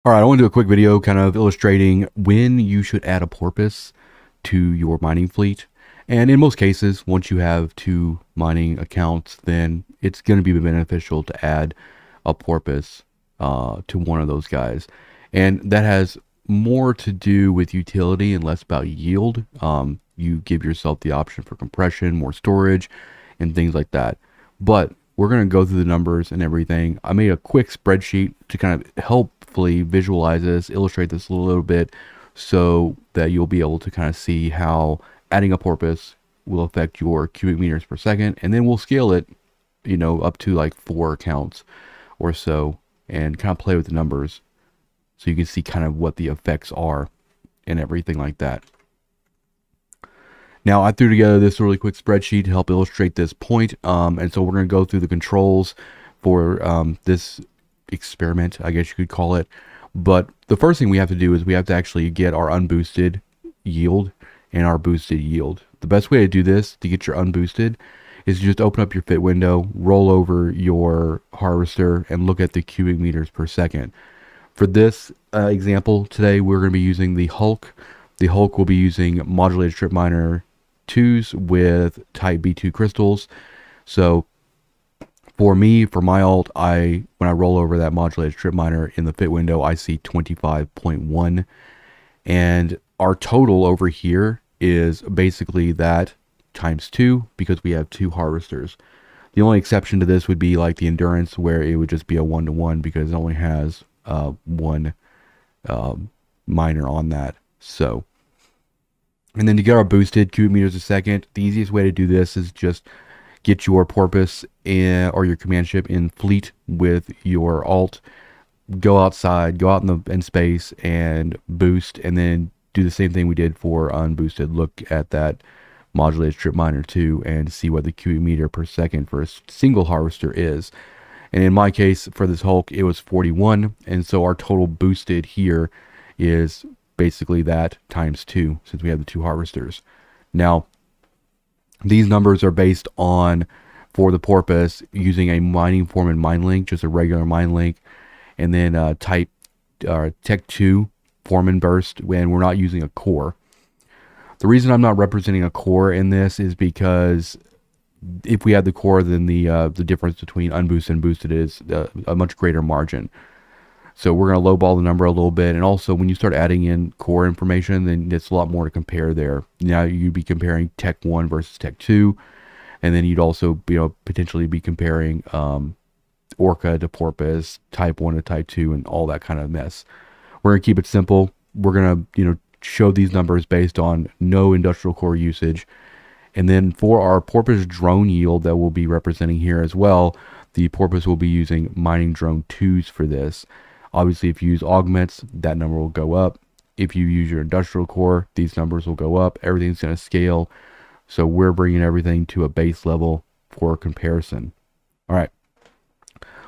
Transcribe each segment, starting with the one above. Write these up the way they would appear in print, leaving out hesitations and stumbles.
All right, I want to do a quick video kind of illustrating when you should add a porpoise to your mining fleet. And in most cases, once you have two mining accounts, then it's going to be beneficial to add a porpoise to one of those guys. And that has more to do with utility and less about yield. You give yourself the option for compression, more storage, and things like that. But we're going to go through the numbers and everything. I made a quick spreadsheet to kind of helpfully visualize this, illustrate this a little bit so that you'll be able to kind of see how adding a porpoise will affect your cubic meters per second. And then we'll scale it, up to like 4 counts or so and kind of play with the numbers so you can see kind of what the effects are and everything like that. Now, I threw together this really quick spreadsheet to help illustrate this point. And so we're going to go through the controls for this experiment, I guess you could call it. But the first thing we have to do is we have to actually get our unboosted yield and our boosted yield. The best way to do this, to get your unboosted, is to just open up your fit window, roll over your harvester, and look at the cubic meters per second. For this example today, we're going to be using the Hulk. The Hulk will be using modulated strip miner 2s with type B2 crystals. So for me, for my alt, when I roll over that modulated strip miner in the fit window, I see 25.1. And our total over here is basically that times 2 because we have 2 harvesters. The only exception to this would be like the endurance, where it would just be a 1-to-1 because it only has one miner on that. So, and then to get our boosted cubic meters a second, the easiest way to do this is just get your porpoise or your command ship in fleet with your alt, go outside, go out in space and boost, and then do the same thing we did for unboosted. Look at that modulated strip miner 2 and see what the cubic meter per second for a single harvester is. And in my case, for this Hulk, it was 41. And so our total boosted here is basically that times 2, since we have the 2 harvesters. Now, these numbers are based on, for the porpoise, using a mining foreman mine link, just a regular mine link, and then Tech 2 foreman burst when we're not using a core. The reason I'm not representing a core in this is because if we had the core, then the difference between unboosted and boosted is a much greater margin. So we're going to lowball the number a little bit. And also, when you start adding in core information, then it's a lot more to compare there. Now you'd be comparing Tech 1 versus Tech 2. And then you'd also potentially be comparing Orca to Porpoise, Type 1 to Type 2, and all that kind of mess. We're going to keep it simple. We're going to show these numbers based on no industrial core usage. And then for our porpoise drone yield that we'll be representing here as well, the porpoise will be using mining drone 2s for this. Obviously, if you use augments, that number will go up. If you use your industrial core, these numbers will go up. Everything's going to scale. So we're bringing everything to a base level for comparison. All right.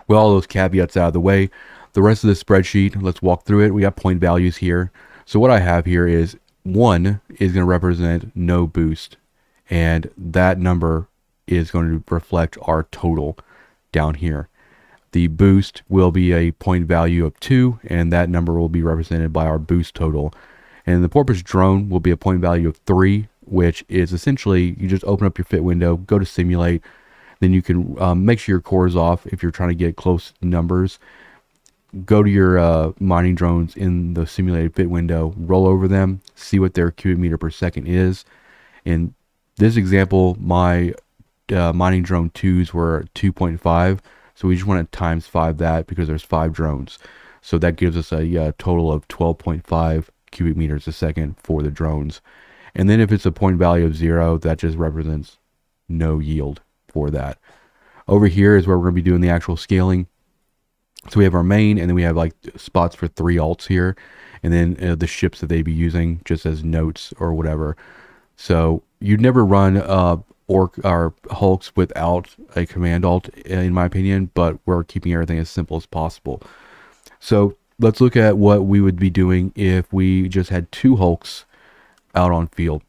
With all those caveats out of the way, the rest of the spreadsheet, let's walk through it. We got point values here. So what I have here is 1 is going to represent no boost. And that number is going to reflect our total down here. The boost will be a point value of 2, and that number will be represented by our boost total. And the porpoise drone will be a point value of 3, which is essentially, you just open up your fit window, go to simulate, then you can make sure your core is off if you're trying to get close numbers. Go to your mining drones in the simulated fit window, roll over them, see what their cubic meter per second is. In this example, my mining drone 2s were 2.5. So we just want to times 5 that because there's 5 drones. So that gives us a total of 12.5 cubic meters a second for the drones. And then if it's a point value of 0, that just represents no yield for that. Over here is where we're going to be doing the actual scaling. So we have our main, and then we have like spots for 3 alts here. And then the ships that they'd be using just as notes or whatever. So you'd never run or Hulks without a command alt, in my opinion, but we're keeping everything as simple as possible. So let's look at what we would be doing if we just had 2 Hulks out on field.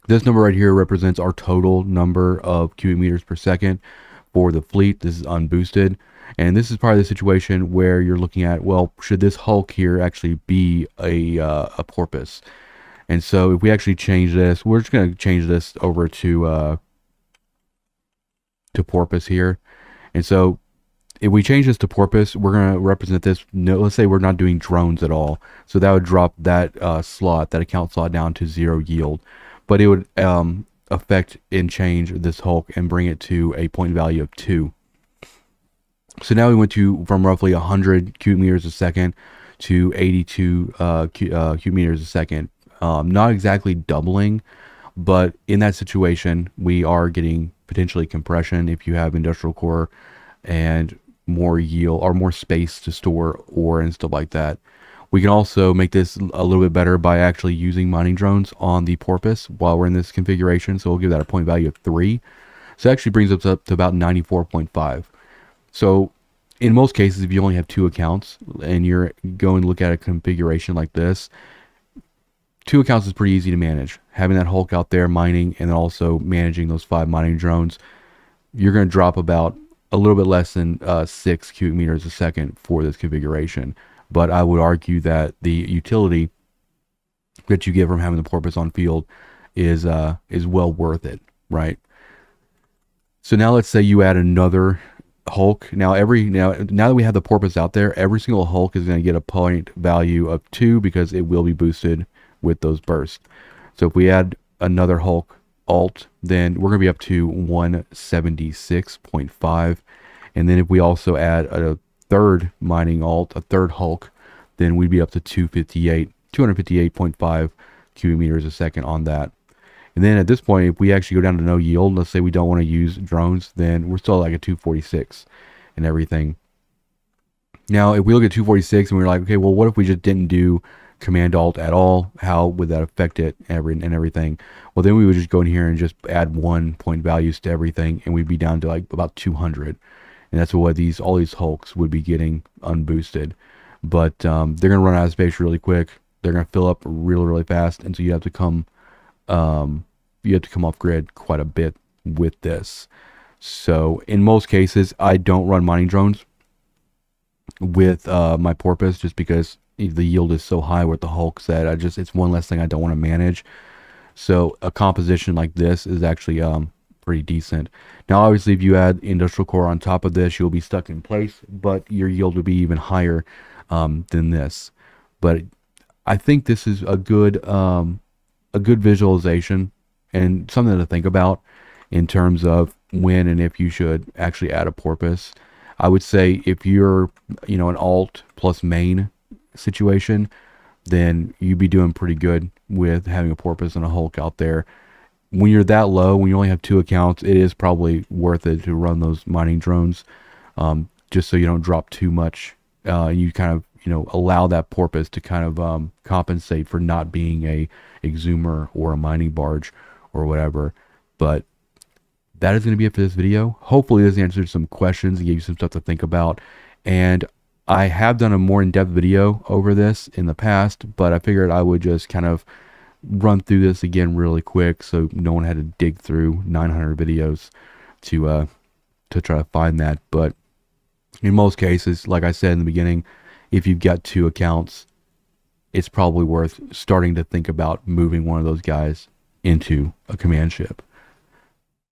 This number right here represents our total number of cubic meters per second for the fleet. This is unboosted. And this is probably the situation where you're looking at, well, should this Hulk here actually be a Porpoise? And so if we actually change this, we're just going to change this over to Porpoise here. And so if we change this to Porpoise, we're going to represent this. No, let's say we're not doing drones at all. So that would drop that slot, that account slot, down to 0 yield. But it would affect and change this Hulk and bring it to a point value of 2. So now we went from roughly 100 cubic meters a second to 82 cubic meters a second. Not exactly doubling, but in that situation, we are getting potentially compression if you have industrial core and more yield or more space to store ore and stuff like that. We can also make this a little bit better by actually using mining drones on the Porpoise while we're in this configuration. So we'll give that a point value of 3. So it actually brings us up to about 94.5. So in most cases, if you only have 2 accounts and you're going to look at a configuration like this, 2 accounts is pretty easy to manage. Having that Hulk out there mining and then also managing those 5 mining drones, you're going to drop about a little bit less than 6 cubic meters a second for this configuration. But I would argue that the utility that you get from having the Porpoise on field is well worth it, right? So now let's say you add another Hulk. Now that we have the Porpoise out there, every single Hulk is going to get a point value of 2 because it will be boosted with those bursts. So if we add another Hulk alt, then we're going to be up to 176.5. And then if we also add a third mining alt, a third Hulk, then we'd be up to 258.5 cubic meters a second on that. And then at this point, if we actually go down to no yield, let's say we don't want to use drones, then we're still like a 246 and everything. Now, if we look at 246 and we're like, okay, well, what if we just didn't do Command Alt at all? How would that affect it and everything? Well, then we would just go in here and just add 1 point values to everything, and we'd be down to like about 200. And that's what all these Hulks would be getting unboosted. But they're going to run out of space really quick. They're going to fill up really, really fast, and so you have to come off grid quite a bit with this. So in most cases, I don't run mining drones with my Porpoise just because the yield is so high with the Hulks that it's one less thing I don't want to manage. So a composition like this is actually pretty decent. Now, obviously, if you add industrial core on top of this, you'll be stuck in place, but your yield will be even higher than this. But I think this is a good visualization and something to think about in terms of when and if you should actually add a Porpoise. I would say if you're, an alt plus main situation, then you'd be doing pretty good with having a Porpoise and a Hulk out there. When you're that low, when you only have 2 accounts, it is probably worth it to run those mining drones, just so you don't drop too much. You kind of, allow that Porpoise to kind of compensate for not being a exhumer or a mining barge or whatever. But that is going to be it for this video. Hopefully this answered some questions and gave you some stuff to think about. And I have done a more in-depth video over this in the past, but I figured I would just kind of run through this again really quick so no one had to dig through 900 videos to try to find that. But in most cases, like I said in the beginning, if you've got 2 accounts, it's probably worth starting to think about moving one of those guys into a command ship.